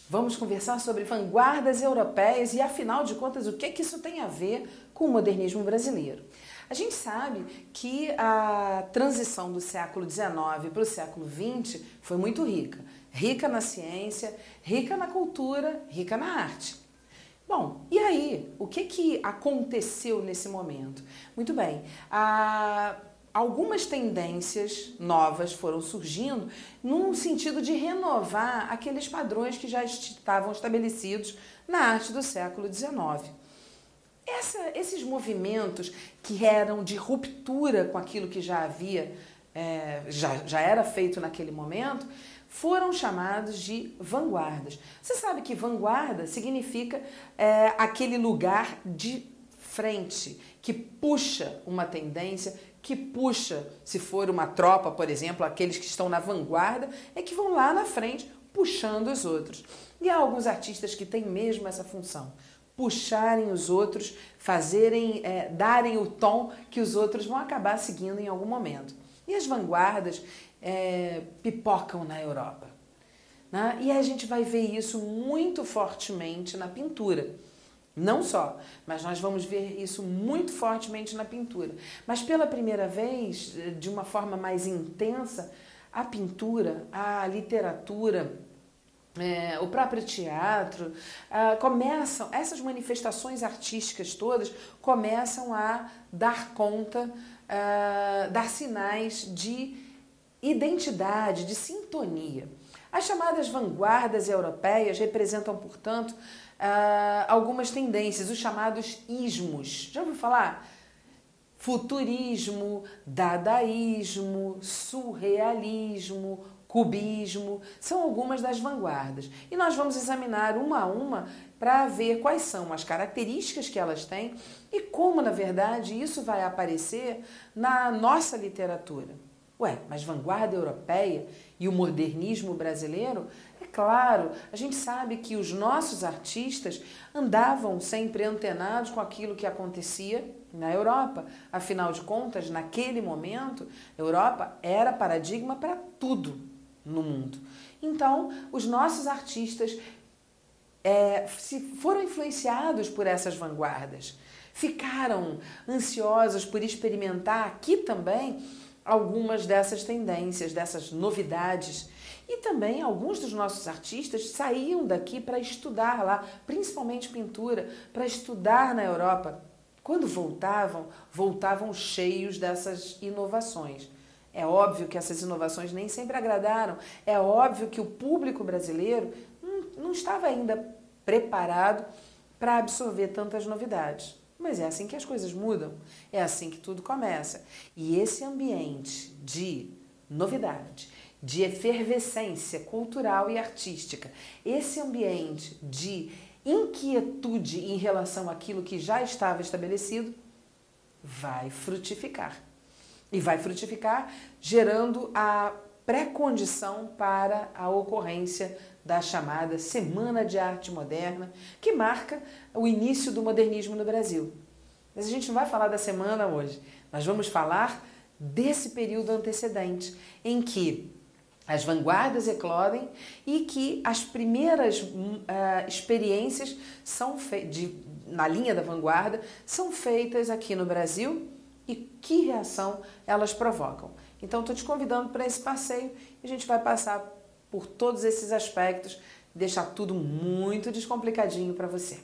Vamos conversar sobre vanguardas europeias e, afinal de contas, o que é que isso tem a ver com o modernismo brasileiro. A gente sabe que a transição do século XIX para o século XX foi muito rica. Rica na ciência, rica na cultura, rica na arte. Bom, e aí, o que aconteceu nesse momento? Muito bem, algumas tendências novas foram surgindo num sentido de renovar aqueles padrões que já estavam estabelecidos na arte do século XIX. Esses movimentos que eram de ruptura com aquilo que já havia, já era feito naquele momento, foram chamados de vanguardas. Você sabe que vanguarda significa aquele lugar de frente, que puxa uma tendência, que puxa, se for uma tropa, por exemplo, aqueles que estão na vanguarda, é que vão lá na frente puxando os outros. E há alguns artistas que têm mesmo essa função, puxarem os outros, darem o tom que os outros vão acabar seguindo em algum momento. E as vanguardas pipocam na Europa, né? E a gente vai ver isso muito fortemente na pintura. Não só, mas nós vamos ver isso muito fortemente na pintura. Mas pela primeira vez, de uma forma mais intensa, a pintura, a literatura, o próprio teatro, essas manifestações artísticas todas começam a dar conta, dar sinais de identidade, de sintonia. As chamadas vanguardas europeias representam, portanto, algumas tendências, os chamados ismos. Já ouviu falar? Futurismo, dadaísmo, surrealismo, cubismo, são algumas das vanguardas. E nós vamos examinar uma a uma para ver quais são as características que elas têm e como, na verdade, isso vai aparecer na nossa literatura. Mas vanguarda europeia e o modernismo brasileiro? É claro, a gente sabe que os nossos artistas andavam sempre antenados com aquilo que acontecia na Europa. Afinal de contas, naquele momento, a Europa era paradigma para tudo no mundo. Então, os nossos artistas foram influenciados por essas vanguardas, ficaram ansiosos por experimentar aqui também algumas dessas tendências, dessas novidades. E também alguns dos nossos artistas saíam daqui para estudar lá, principalmente pintura, para estudar na Europa. Quando voltavam cheios dessas inovações. É óbvio que essas inovações nem sempre agradaram. É óbvio que o público brasileiro não estava ainda preparado para absorver tantas novidades. Mas é assim que as coisas mudam, é assim que tudo começa. E esse ambiente de novidade, de efervescência cultural e artística, esse ambiente de inquietude em relação àquilo que já estava estabelecido, vai frutificar. E vai frutificar gerando a pré-condição para a ocorrência da chamada Semana de Arte Moderna, que marca o início do modernismo no Brasil. Mas a gente não vai falar da semana hoje, nós vamos falar desse período antecedente, em que as vanguardas eclodem e que as primeiras experiências na linha da vanguarda são feitas aqui no Brasil e que reação elas provocam. Então, estou te convidando para esse passeio e a gente vai passar por todos esses aspectos e deixar tudo muito descomplicadinho para você.